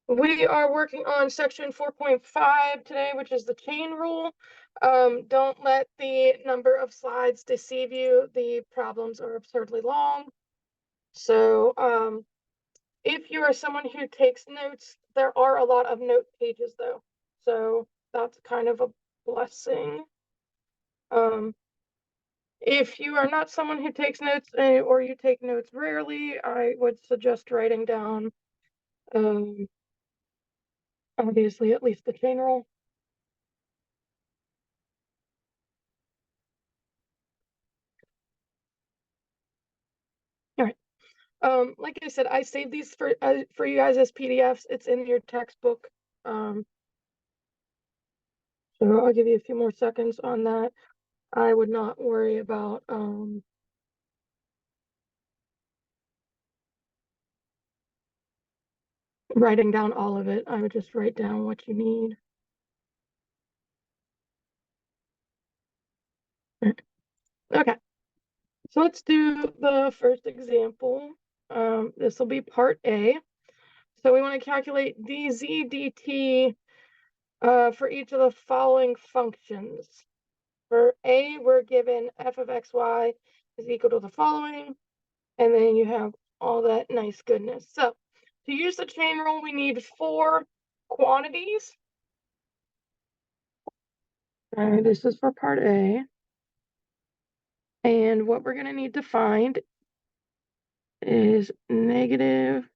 We are working on section 4.5 today, which is the chain rule. Don't let the number of slides deceive you. The problems are absurdly long. So if you are someone who takes notes, there are a lot of note pages though. So that's kind of a blessing. If you are not someone who takes notes or you take notes rarely, I would suggest writing down obviously at least the chain rule. All right. Like I said, I saved these for you guys as PDFs. It's in your textbook. So I'll give you a few more seconds on that. I would not worry about writing down all of it. I would just write down what you need. Okay, so let's do the first example. This will be part A. So we want to calculate dz dt for each of the following functions. For A, we're given f of xy is equal to the following, and then you have all that nice goodness. So to use the chain rule, we need 4 quantities. This is for part A. And what we're going to need to find is negative.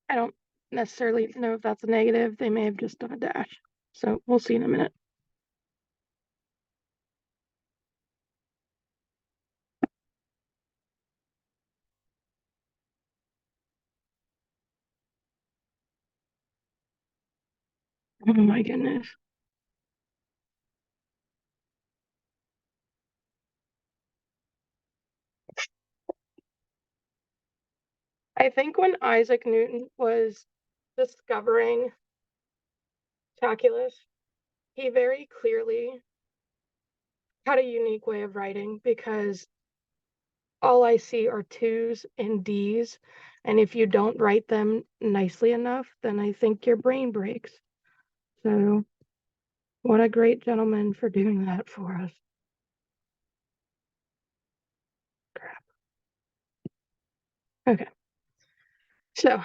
I don't necessarily know if that's a negative. They may have just done a dash. So we'll see in a minute. Oh my goodness. I think when Isaac Newton was discovering calculus, he very clearly had a unique way of writing because all I see are 2's and D's. And if you don't write them nicely enough, then I think your brain breaks. So what a great gentleman for doing that for us. Crap. Okay. So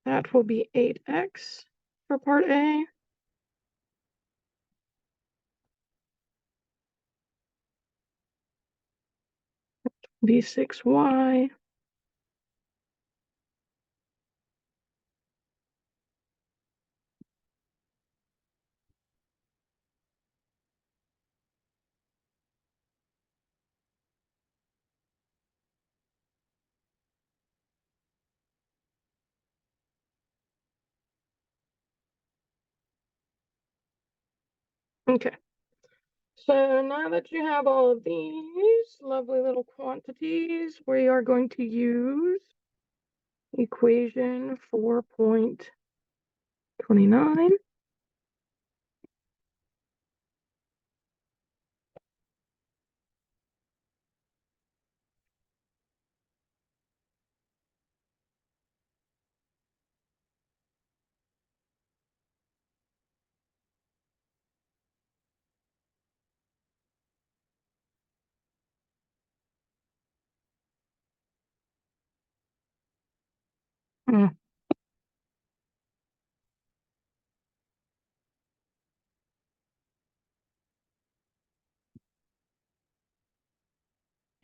that will be 8x for part A. Be 6y. Okay. So now that you have all of these lovely little quantities, we are going to use equation 4.29.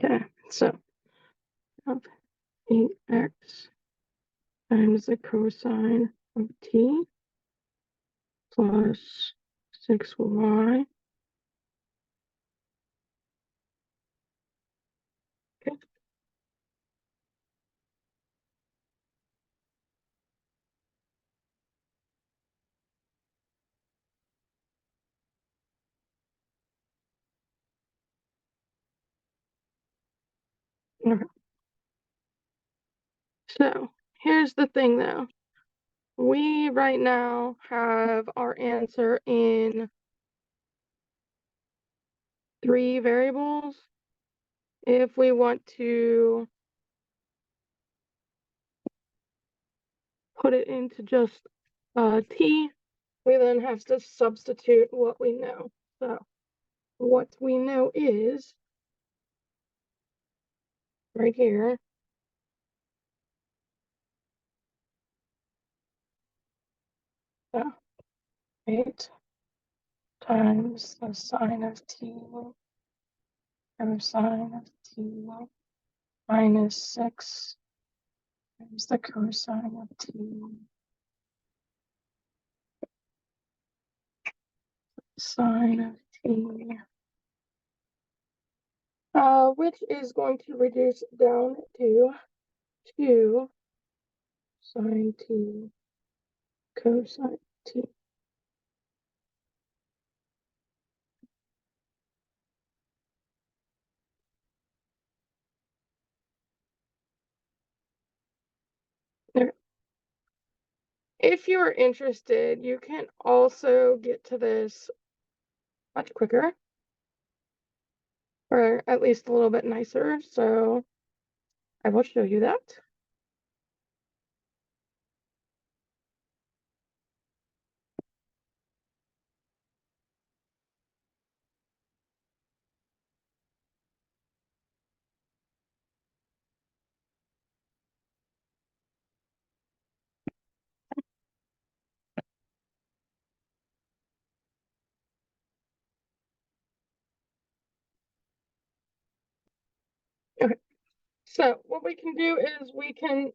Okay, so 8x times the cosine of t plus 6y. Okay. Okay. So here's the thing though. we right now have our answer in 3 variables. If we want to put it into just t, we then have to substitute what we know. So what we know is right here. So 8 times the sine of t cosine of t minus 6 times the cosine of t sine of t, which is going to reduce down to 2 sine t cosine t. Okay. If you're interested, you can also get to this much quicker, or at least a little bit nicer. So I will show you that. Okay. So what we can do is we can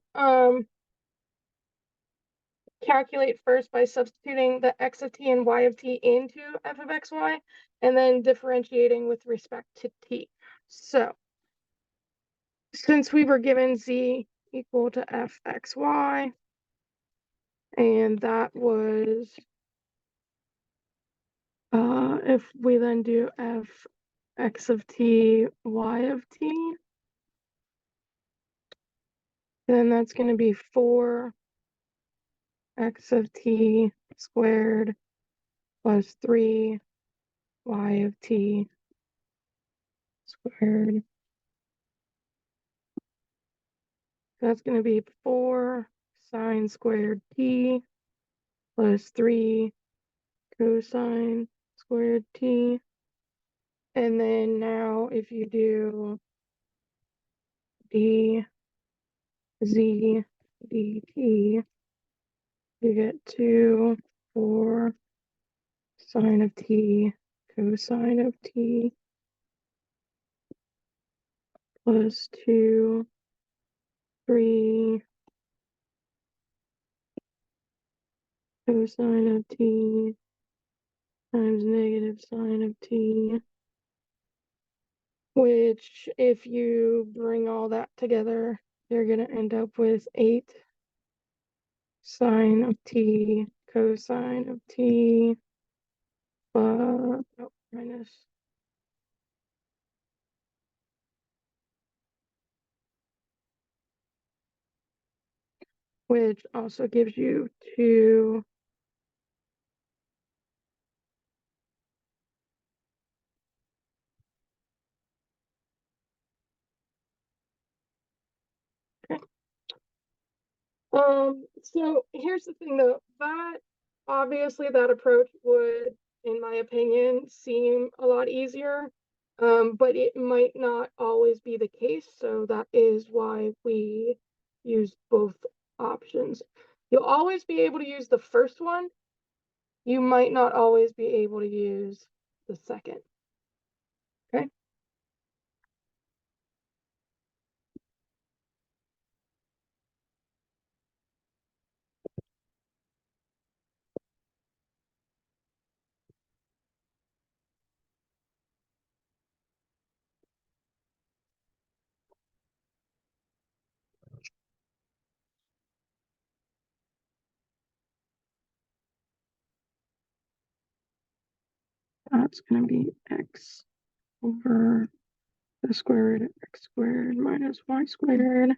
calculate first by substituting the x of t and y of t into f of xy, and then differentiating with respect to t. So since we were given z equal to fxy, and that was, if we then do f x of t, y of t, then that's going to be 4 x of t squared plus 3 y of t squared. That's going to be 4 sine squared t plus 3 cosine squared t. And then now if you do d z dt, you get 2 4 sine of t cosine of t plus 2 3 cosine of t times negative sine of t, which if you bring all that together, you're going to end up with 8 sine of t cosine of t minus, which also gives you 2 okay. So here's the thing though, that obviously that approach would, in my opinion, seem a lot easier, but it might not always be the case. So that is why we use both options. You'll always be able to use the first one. You might not always be able to use the second. Okay. That's going to be x over the square root of x squared minus y squared.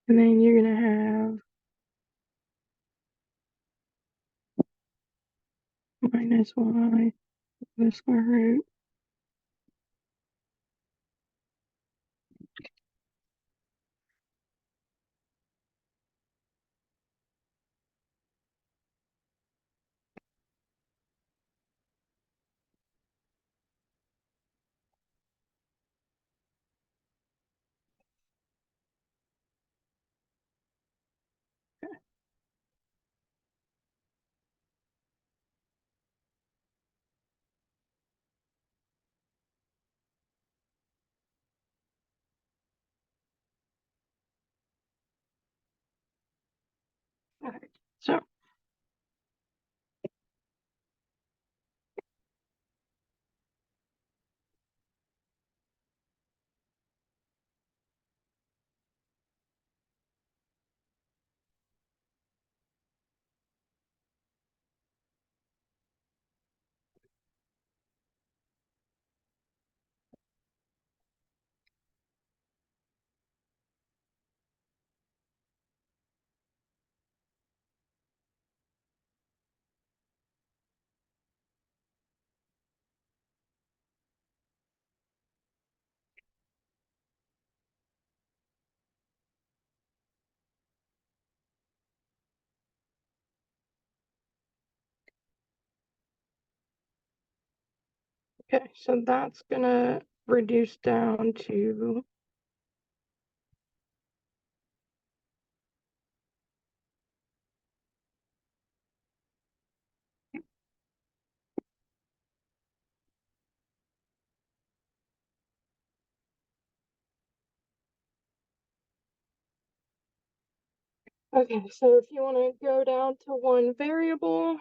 And then you're going to have minus y the square root. All right, so okay, so that's gonna reduce down to okay, so if you want to go down to one variable,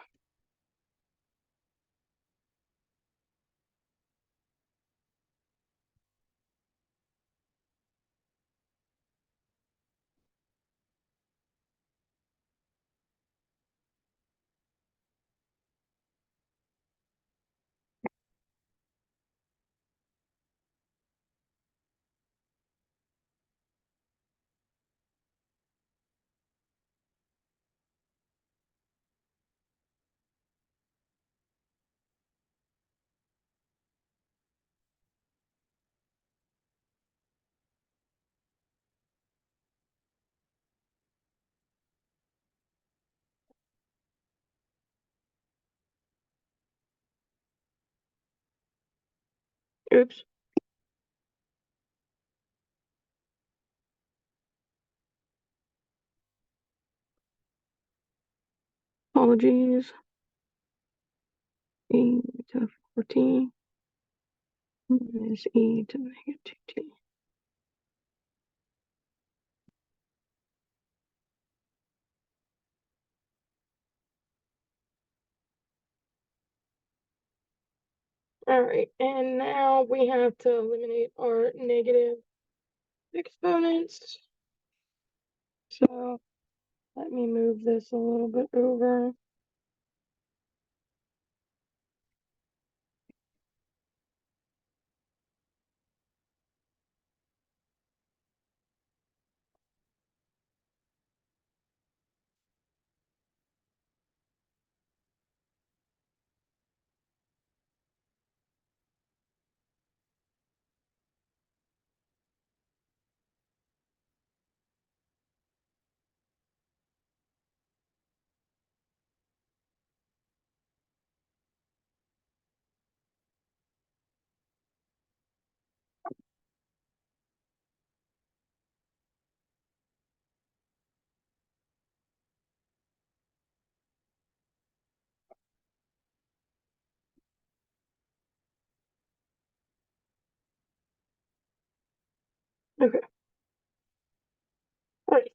oops, apologies, e to the 14 minus e to the negative 2t. All right, and now we have to eliminate our negative exponents. So let me move this a little bit over. Okay. All right.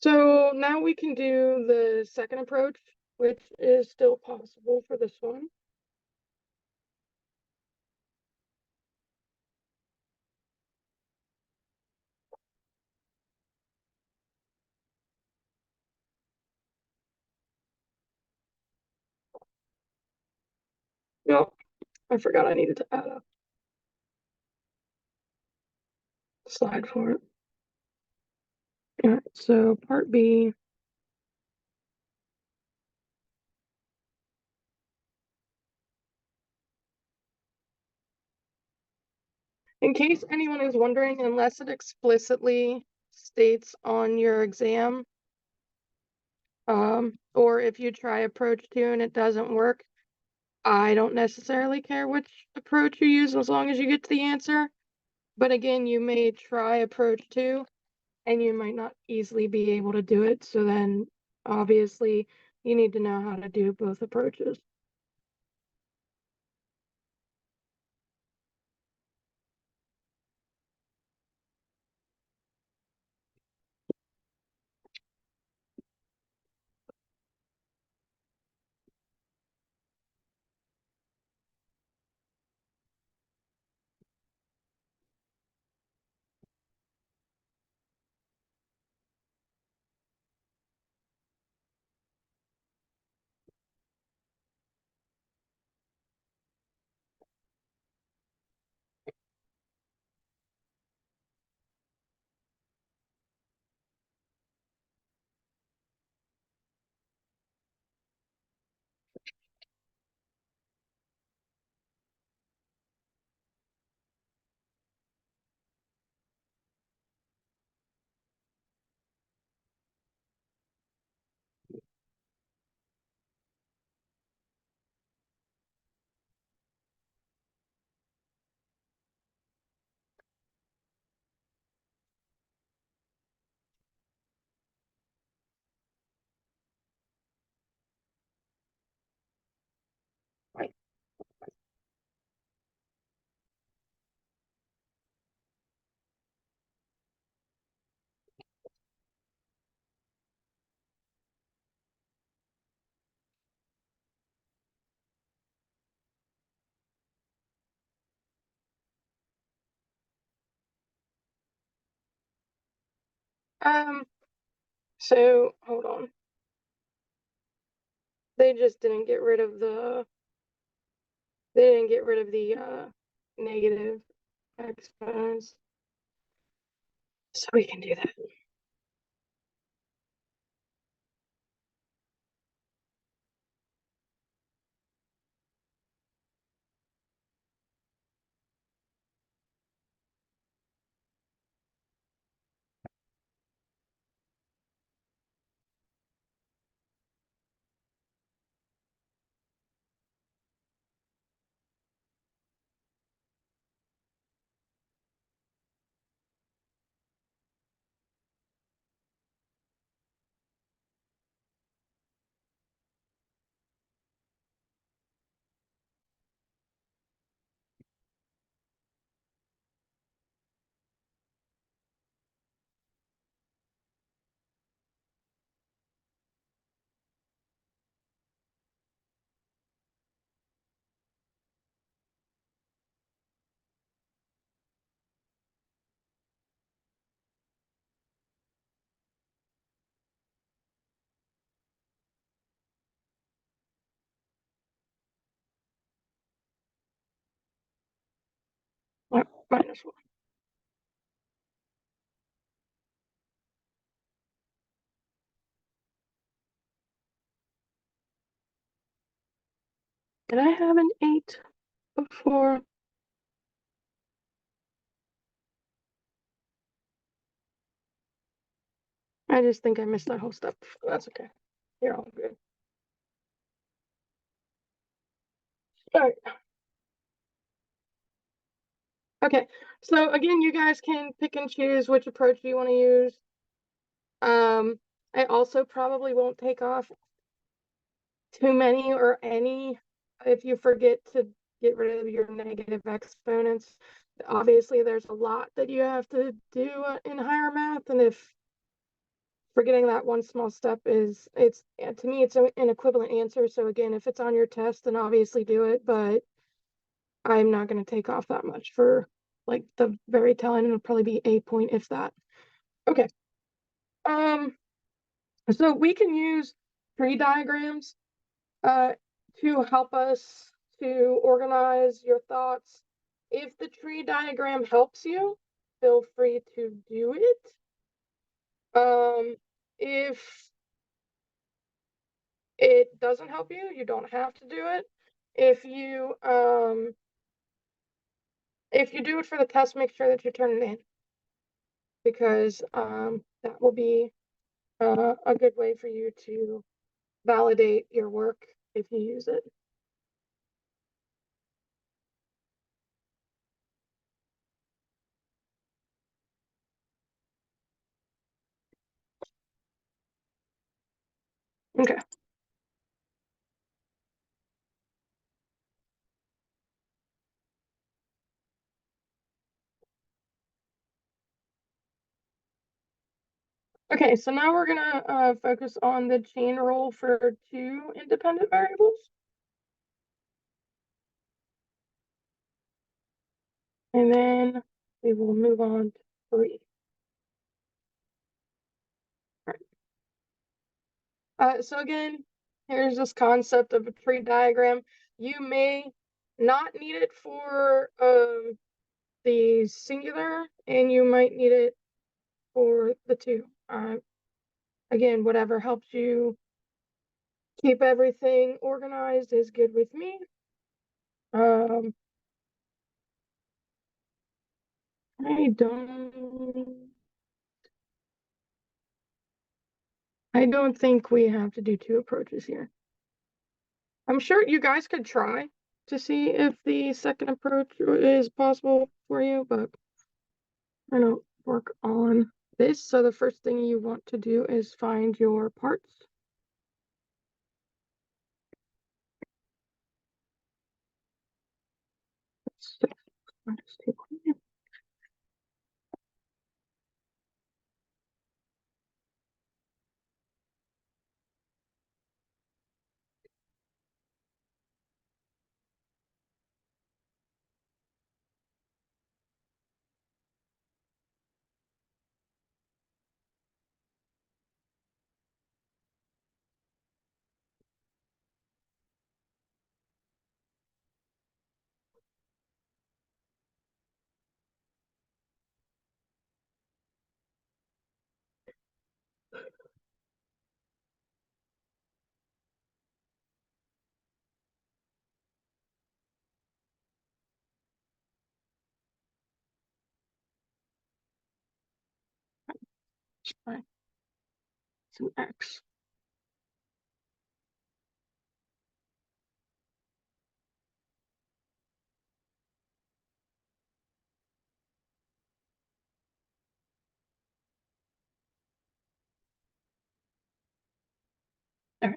So now we can do the second approach, which is still possible for this one. No, I forgot I needed to add a slide for it. All right, so part B. In case anyone is wondering, unless it explicitly states on your exam, or if you try approach 2 and it doesn't work, I don't necessarily care which approach you use as long as you get to the answer. But again, you may try approach 2 and you might not easily be able to do it. So then obviously you need to know how to do both approaches. Right. So hold on. They just didn't get rid of the negative exponents. So we can do that. Minus 1. Did I have an 8 before? I just think I missed that whole step. That's okay. You're all good. All right. Okay. So again, you guys can pick and choose which approach you want to use. I also probably won't take off too many or any if you forget to get rid of your negative exponents. Obviously, there's a lot that you have to do in higher math, and if forgetting that one small step is, to me, it's an equivalent answer. So again, if it's on your test, then obviously do it, but I'm not going to take off that much for like the very tail end. It'll probably be a point, if that. Okay. So we can use tree diagrams to help us to organize your thoughts. If the tree diagram helps you, feel free to do it. If it doesn't help you, you don't have to do it. If you if you do it for the test, make sure that you turn it in, because that will be a good way for you to validate your work if you use it. Okay. Okay, so now we're gonna focus on the chain rule for 2 independent variables. And then we will move on to 3. So again, here's this concept of a tree diagram. You may not need it for the singular, and you might need it for the 2. Again, whatever helps you keep everything organized is good with me. Um, I don't think we have to do 2 approaches here. I'm sure you guys could try to see if the second approach is possible for you, but I'm gonna work on this. So the first thing you want to do is find your parts. Some X. Okay.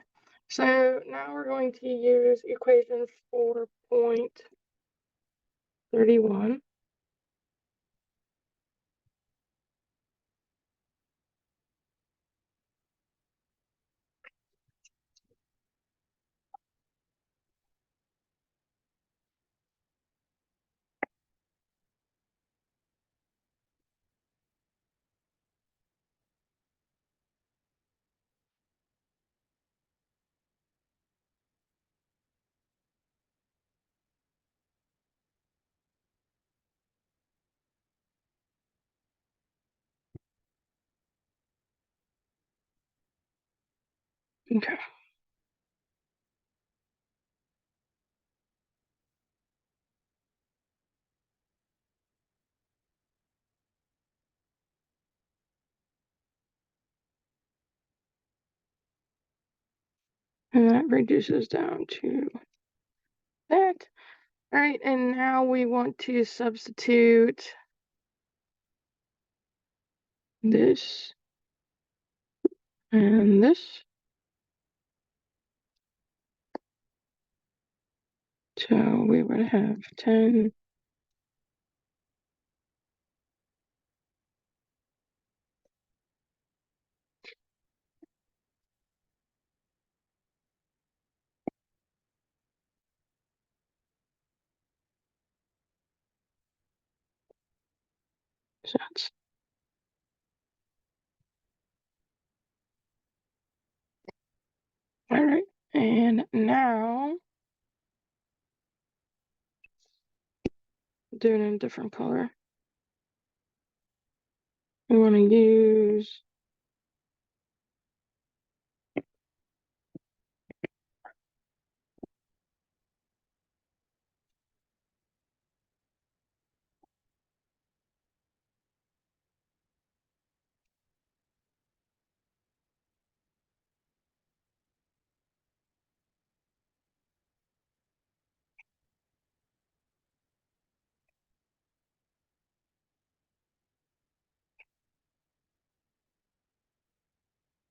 So now we're going to use equation 4.31. Okay. And that reduces down to that. All right, and now we want to substitute this and this. So we would have 10. Cents. All right, and now do it in a different color. We want to use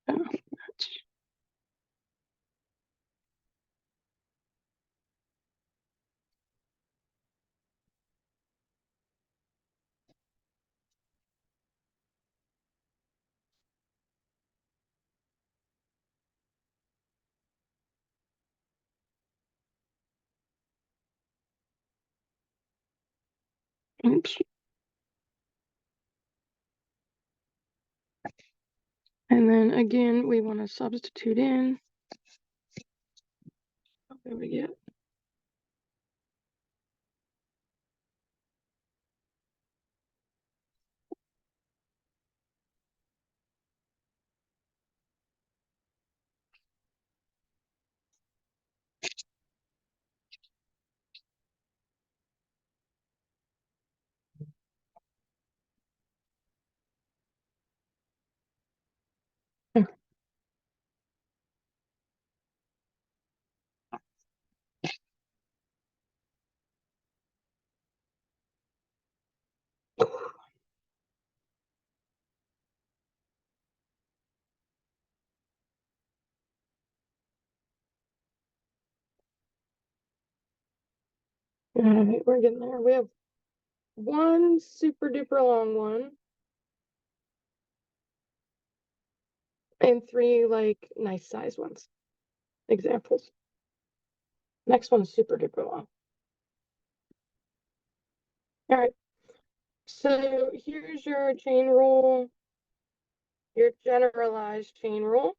Oh, oops. And then again, we want to substitute in. There we go. All right, we're getting there. We have one super duper long one and three like nice size ones. Examples. Next one is super duper long. All right. So here's your chain rule, your generalized chain rule.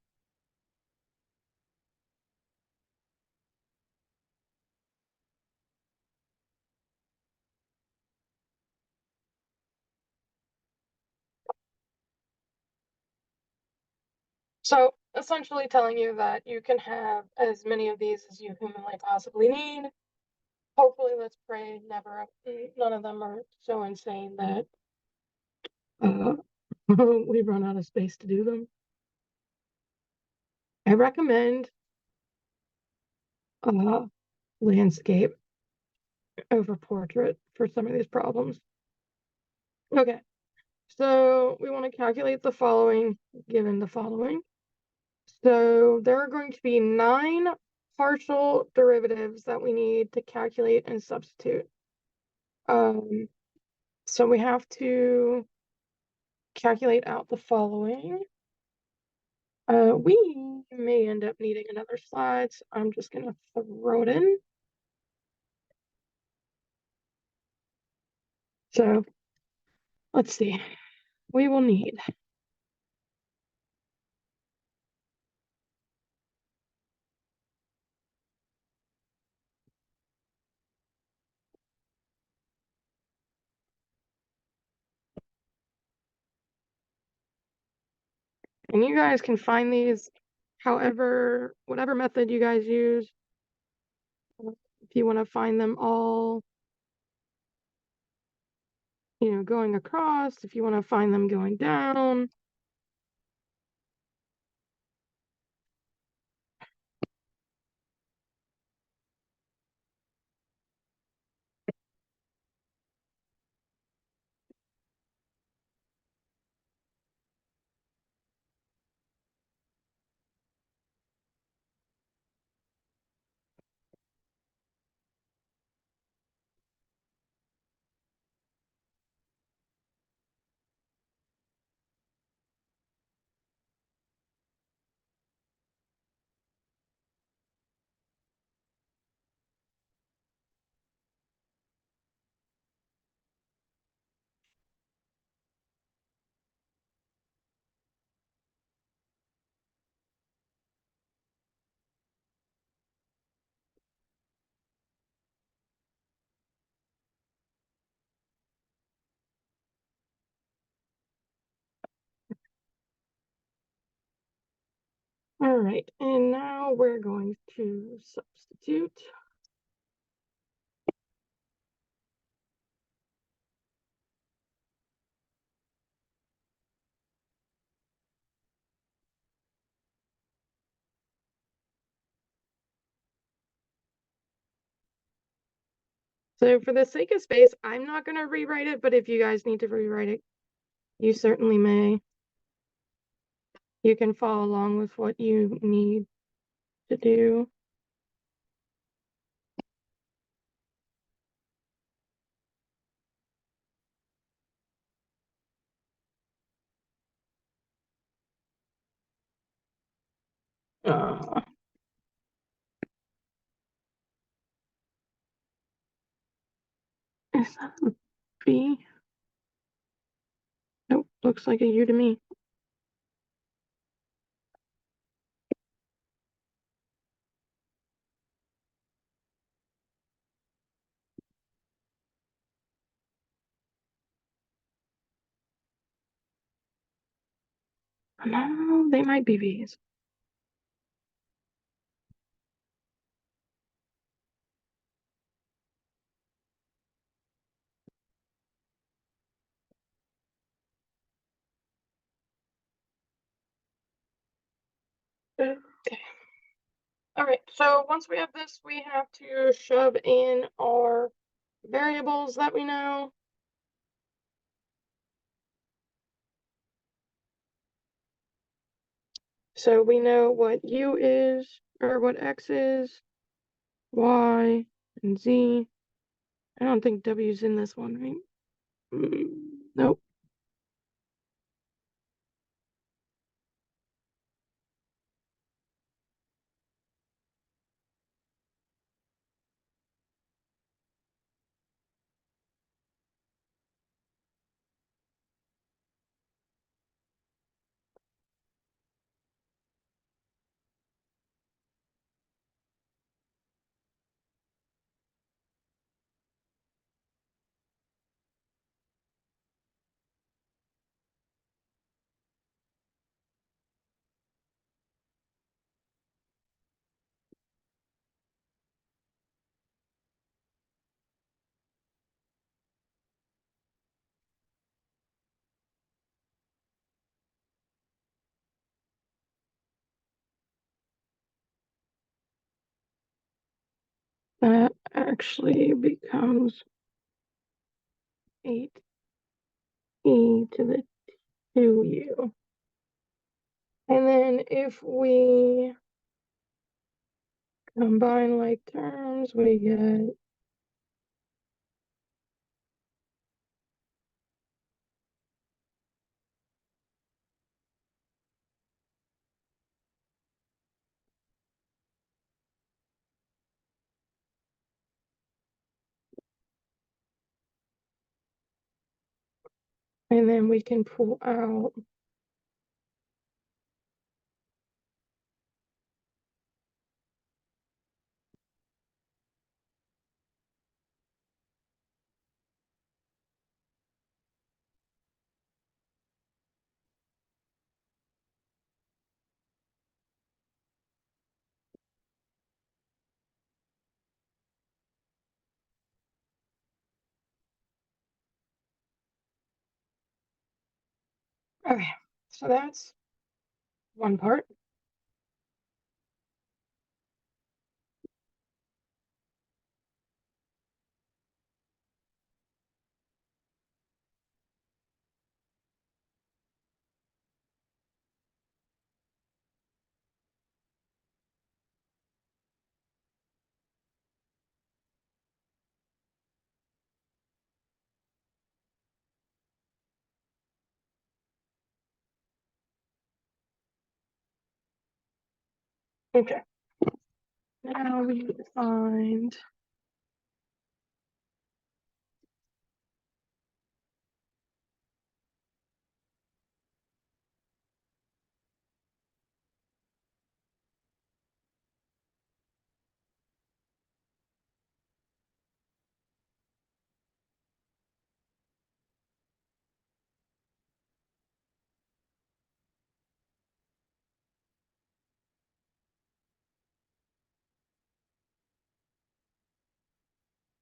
So essentially telling you that you can have as many of these as you humanly possibly need. Hopefully, let's pray none of them are so insane that we run out of space to do them. I recommend landscape over portrait for some of these problems. Okay, so we want to calculate the following given the following. So there are going to be 9 partial derivatives that we need to calculate and substitute. So we have to calculate out the following. We may end up needing another slide, so I'm just gonna throw it in. So let's see. We will need and you guys can find these whatever method you guys use. If you want to find them all, going across, if you want to find them going down. All right, and now we're going to substitute. So for the sake of space, I'm not going to rewrite it, but if you guys need to rewrite it, you certainly may. you can follow along with what you need to do. Uh, is that a B? Nope, looks like a U to me. No, they might be V's. Okay. All right, so once we have this, we have to shove in our variables that we know. So we know what U is, or what X is, Y, and Z. I don't think W's in this one, right? Nope. That actually becomes 8e to the 2u. And then if we combine like terms, we get and then we can pull out okay, so that's one part. Okay, now we need to find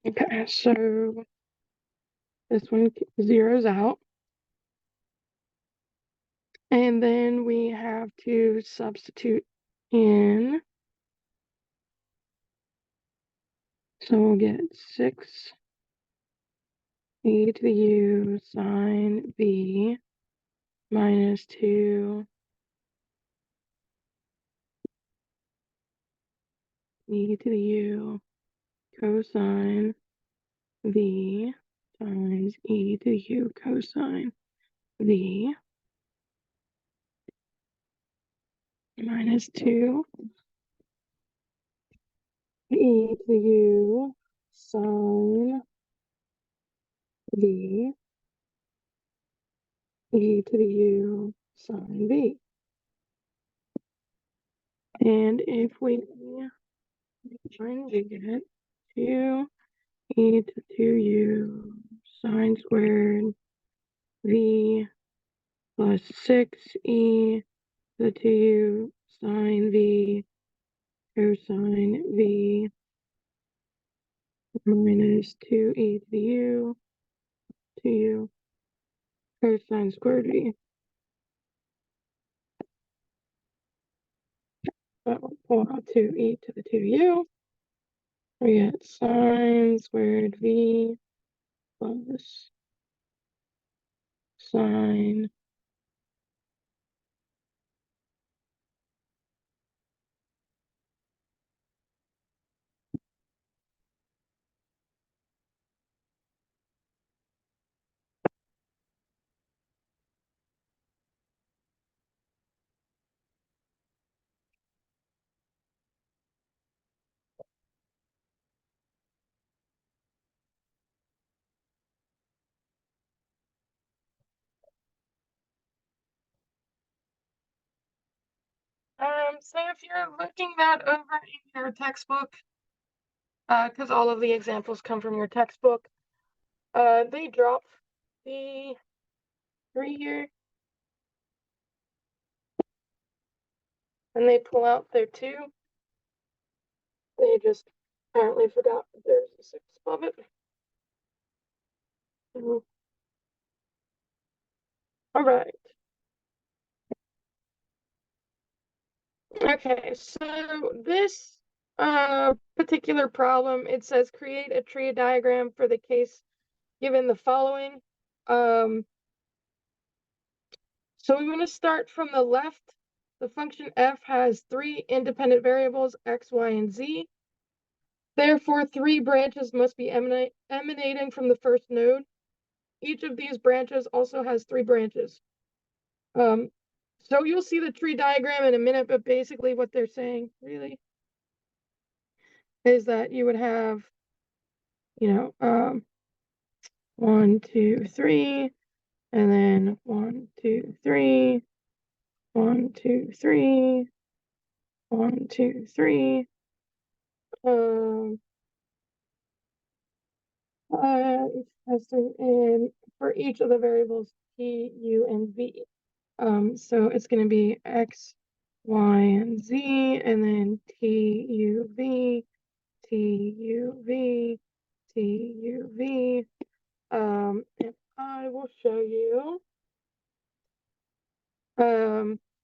okay, so this one zeroes out. And then we have to substitute in. So we'll get 6 e to the u sine b minus 2 e to the u cosine v times e to the u cosine v minus 2 e to the u sine v e to the u sine v. And if we find we get 2 e to 2u sine squared v plus 6e to the 2u sine v cosine v minus 2e to the u 2u cosine squared v. So we'll pull out 2e to the 2u. We get sine squared v plus sine so if you're looking that over in your textbook, because all of the examples come from your textbook, they drop the 3 here, and they pull out their 2. They just apparently forgot that there's a 6 above it. All right. Okay, so this particular problem, it says create a tree diagram for the case given the following. So we want to start from the left. The function f has 3 independent variables, x, y, and z. Therefore, 3 branches must be emanating from the first node. Each of these branches also has 3 branches. So you'll see the tree diagram in a minute, but basically what they're saying really is that you would have, 1, 2, 3, and then 1, 2, 3, 1, 2, 3, 1, 2, 3. 5 has 3, and for each of the variables t, u, and v. So it's going to be x, y, and z, and then t, u, v, t, u, v, t, u, v. And I will show you.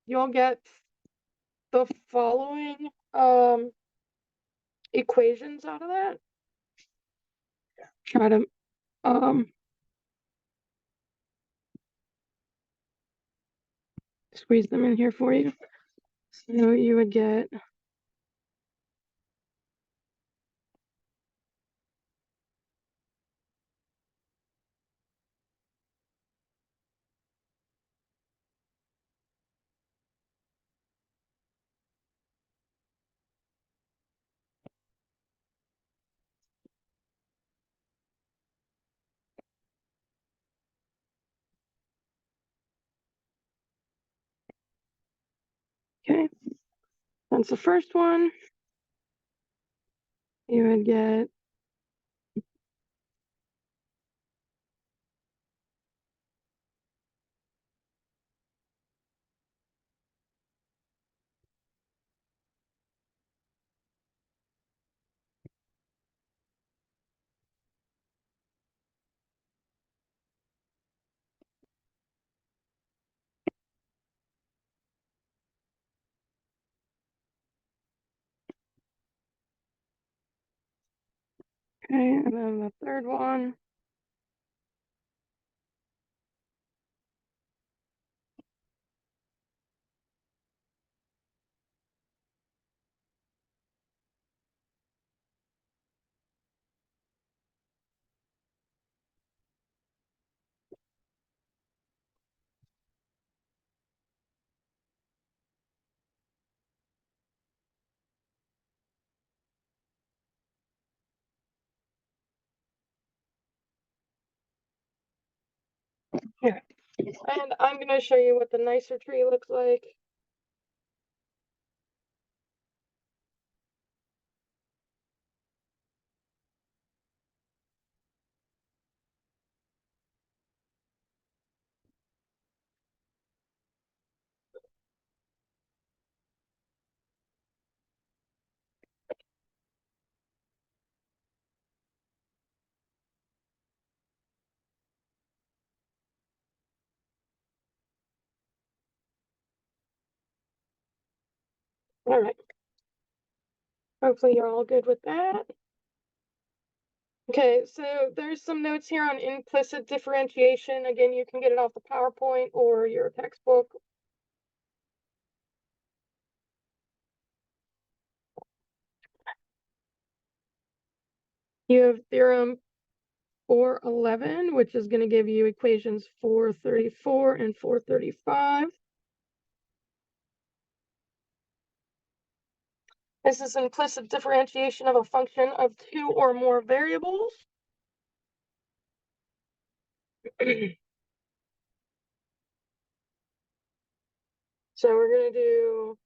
You'll get the following equations out of that. Try to squeeze them in here for you. So you would get okay. That's the first one. You would get okay, and then the third one. Here. And I'm going to show you what the nicer tree looks like. All right. Hopefully you're all good with that. Okay, so there's some notes here on implicit differentiation. Again, you can get it off the PowerPoint or your textbook. You have theorem 411, which is going to give you equations 434 and 435. This is implicit differentiation of a function of two or more variables. So we're going to do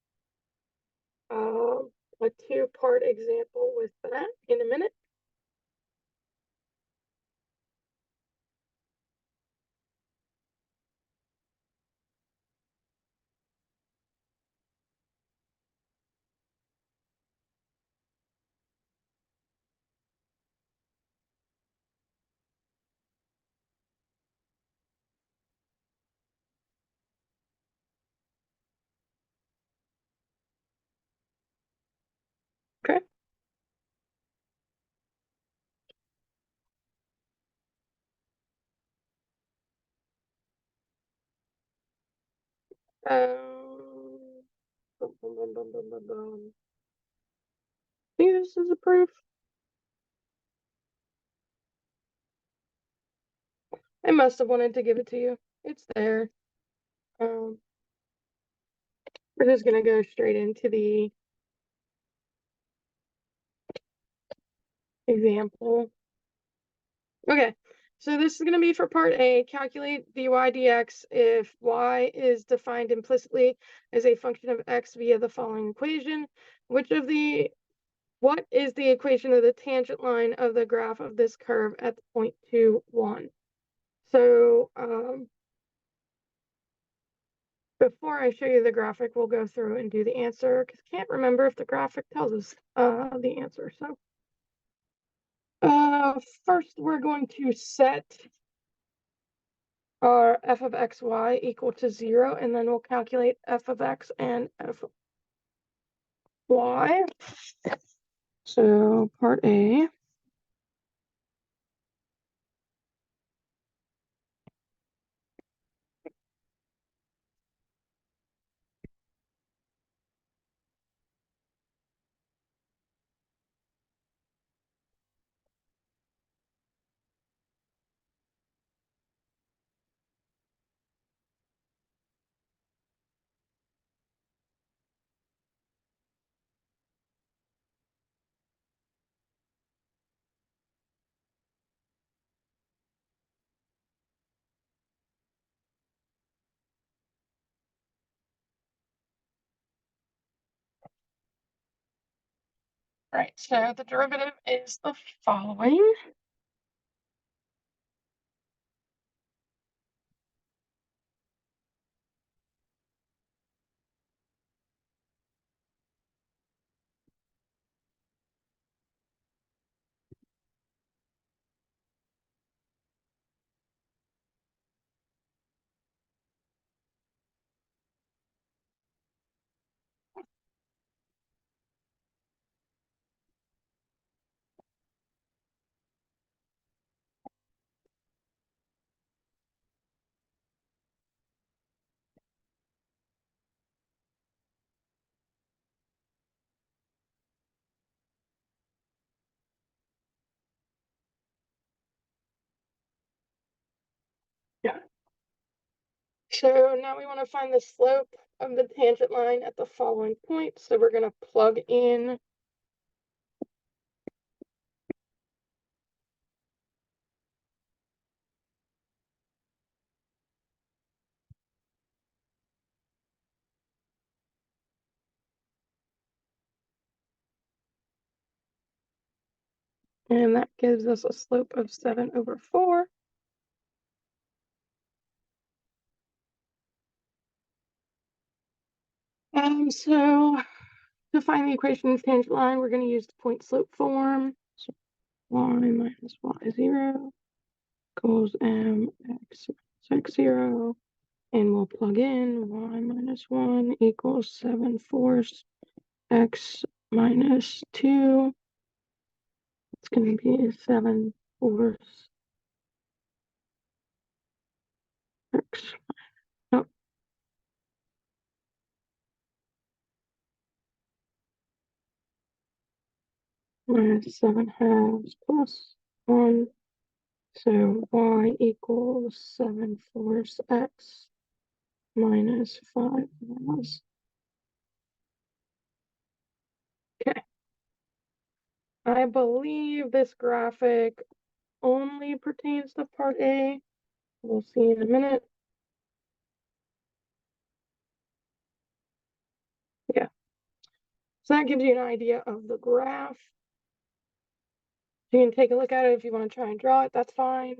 a two-part example with that in a minute. Okay. See, this is a proof. I must have wanted to give it to you. It's there. We're just gonna go straight into the example. Okay, so this is going to be for part A. Calculate dy dx if y is defined implicitly as a function of x via the following equation. What is the equation of the tangent line of the graph of this curve at the point 2, 1? So before I show you the graphic, we'll go through and do the answer because I can't remember if the graphic tells us the answer. So first we're going to set our f of xy equal to 0, and then we'll calculate f of x and f of y. So part A. All right, so the derivative is the following. Yeah. So now we want to find the slope of the tangent line at the following point. So we're going to plug in And that gives us a slope of 7/4. So to find the equation of tangent line, we're going to use the point slope form. So y minus y0 equals mx minus x0. And we'll plug in y minus 1 equals 7/4 x minus 2. It's going to be 7/4 x. Oh, minus 7/2 plus 1. So y equals 7/4 x minus 5/2. Okay. I believe this graphic only pertains to part A. We'll see in a minute. Yeah. So that gives you an idea of the graph. You can take a look at it if you want to try and draw it, that's fine.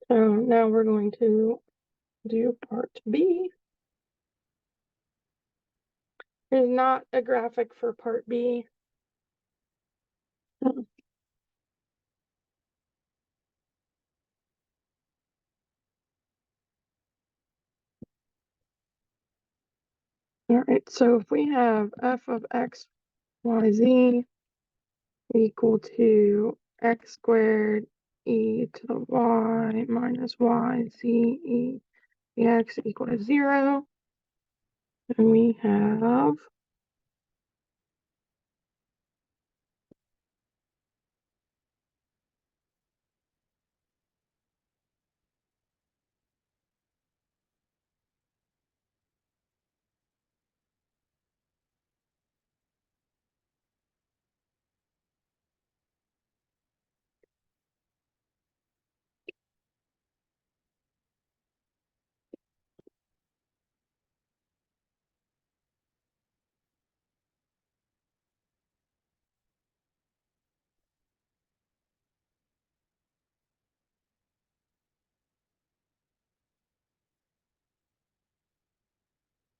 So now we're going to do part B. There's not a graphic for part B. All right, so if we have f of x, y, z equal to x squared e to the y minus y z e dx equal to 0, and we have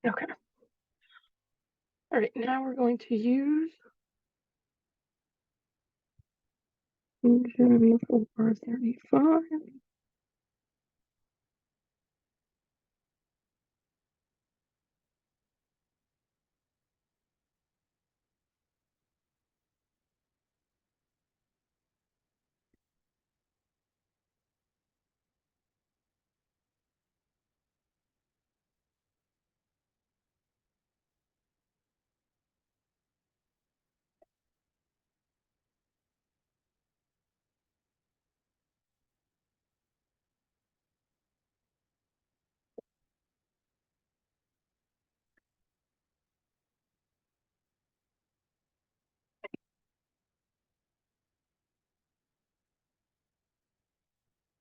okay. All right, now we're going to use function 435.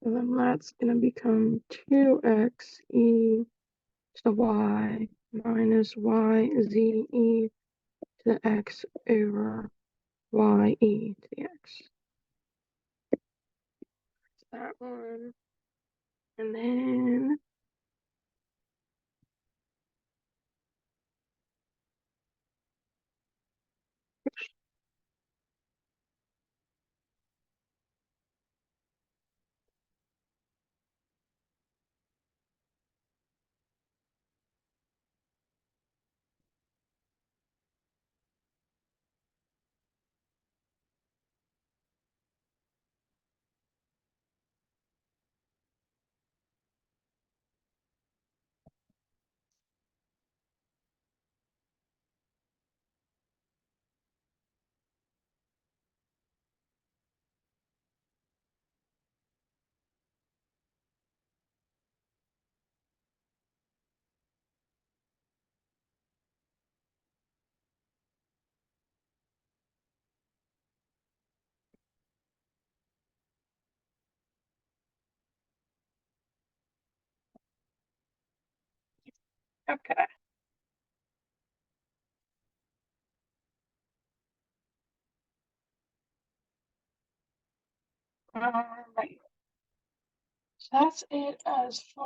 So then that's going to become 2x e to the y minus y z e to the x over y e to the x. That one. And then Okay. All right. So that's it as far